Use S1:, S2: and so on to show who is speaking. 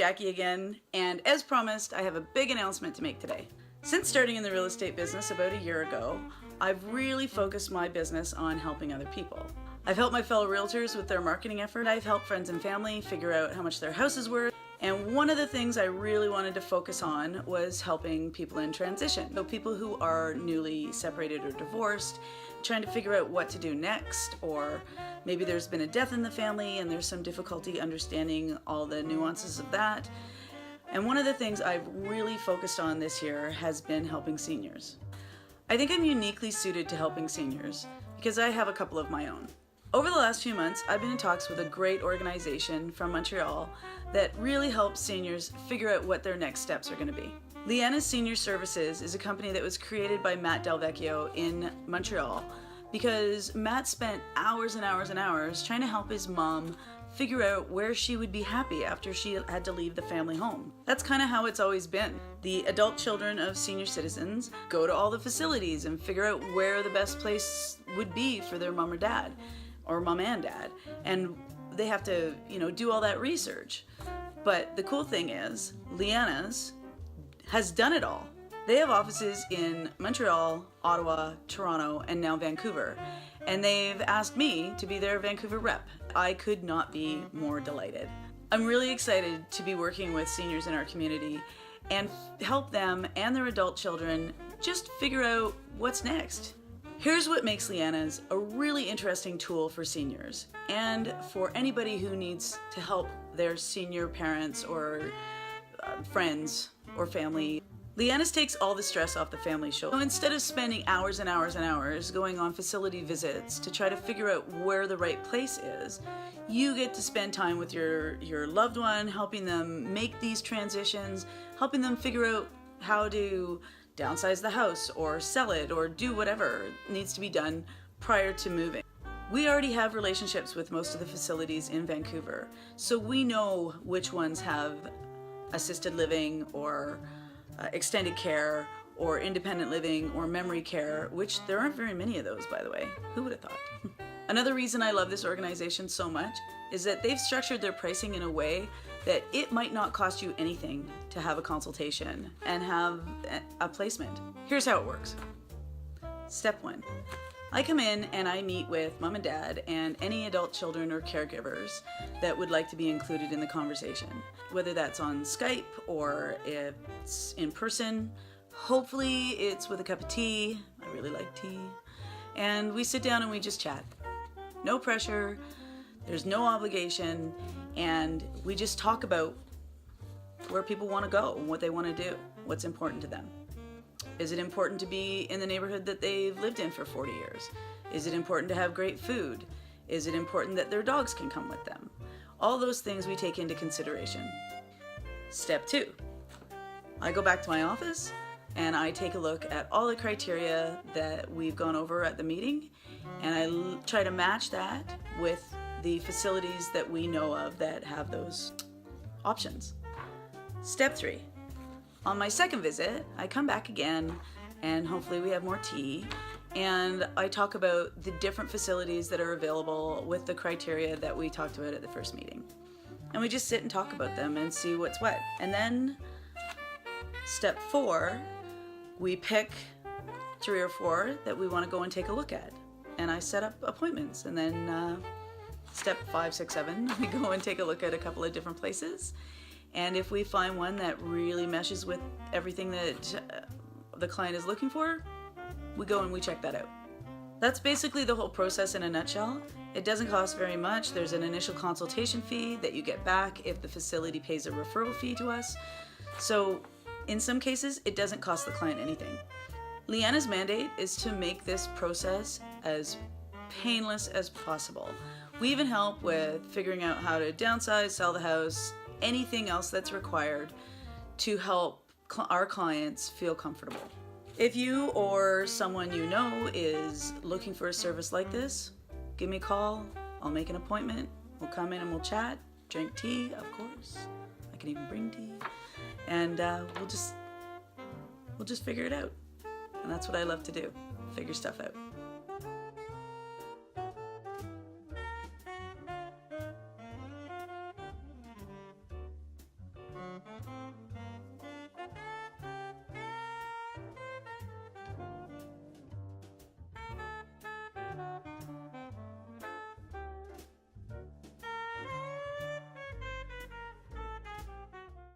S1: Jackie again, and as promised, I have a big announcement to make today. Since starting in the real estate business about a year ago, I've really focused my business on helping other people. I've helped my fellow realtors with their marketing effort. I've helped friends and family figure out how much their house is worth. And one of the things I really wanted to focus on was helping people in transition. So people who are newly separated or divorced, trying to figure out what to do next, or maybe there's been a death in the family and there's some difficulty understanding all the nuances of that. And one of the things I've really focused on this year has been helping seniors. I think I'm uniquely suited to helping seniors because I have a couple of my own. Over the last few months, I've been in talks with a great organization from Montreal that really helps seniors figure out what their next steps are going to be. Lianas Senior Services is a company that was created by Matt Delvecchio in Montreal because Matt spent hours and hours and hours trying to help his mom figure out where she would be happy after she had to leave the family home. That's kind of how it's always been. The adult children of senior citizens go to all the facilities and figure out where the best place would be for their mom or dad, or mom and dad, and they have to, do all that research. But the cool thing is, Lianas has done it all. They have offices in Montreal, Ottawa, Toronto, and now Vancouver. And they've asked me to be their Vancouver rep. I could not be more delighted. I'm really excited to be working with seniors in our community and help them and their adult children just figure out what's next. Here's what makes Lianas a really interesting tool for seniors and for anybody who needs to help their senior parents or friends or family. Lianas takes all the stress off the family's shoulders. So instead of spending hours and hours and hours going on facility visits to try to figure out where the right place is, you get to spend time with your loved one, helping them make these transitions, helping them figure out how to downsize the house or sell it or do whatever needs to be done prior to moving. We already have relationships with most of the facilities in Vancouver, so we know which ones have assisted living or extended care or independent living or memory care, which there aren't very many of those, by the way. Who would have thought? Another reason I love this organization so much is that they've structured their pricing in a way that it might not cost you anything to have a consultation and have a placement. Here's how it works. Step 1. I come in and I meet with mom and dad and any adult children or caregivers that would like to be included in the conversation, whether that's on Skype or it's in person. Hopefully it's with a cup of tea. I really like tea. And we sit down and we just chat. No pressure, there's no obligation, and we just talk about where people want to go and what they want to do, what's important to them. Is it important to be in the neighborhood that they've lived in for 40 years? Is it important to have great food? Is it important that their dogs can come with them? All those things we take into consideration. Step 2. I go back to my office and I take a look at all the criteria that we've gone over at the meeting, and I try to match that with the facilities that we know of that have those options. Step 3. On my second visit, I come back again and hopefully we have more tea, and I talk about the different facilities that are available with the criteria that we talked about at the first meeting. And we just sit and talk about them and see what's what. And then step 4, we pick 3 or 4 that we want to go and take a look at. And I set up appointments, and then step 5, 6, 7, we go and take a look at a couple of different places. And if we find one that really meshes with everything that the client is looking for, we go and we check that out. That's basically the whole process in a nutshell. It doesn't cost very much. There's an initial consultation fee that you get back if the facility pays a referral fee to us. So in some cases, it doesn't cost the client anything. Liana's mandate is to make this process as painless as possible. We even help with figuring out how to downsize, sell the house, anything else that's required to help our clients feel comfortable. If you or someone you know is looking for a service like this, give me a call. I'll make an appointment. We'll come in and we'll chat, drink tea, of course. I can even bring tea, and we'll just figure it out. And that's what I love to do, figure stuff out.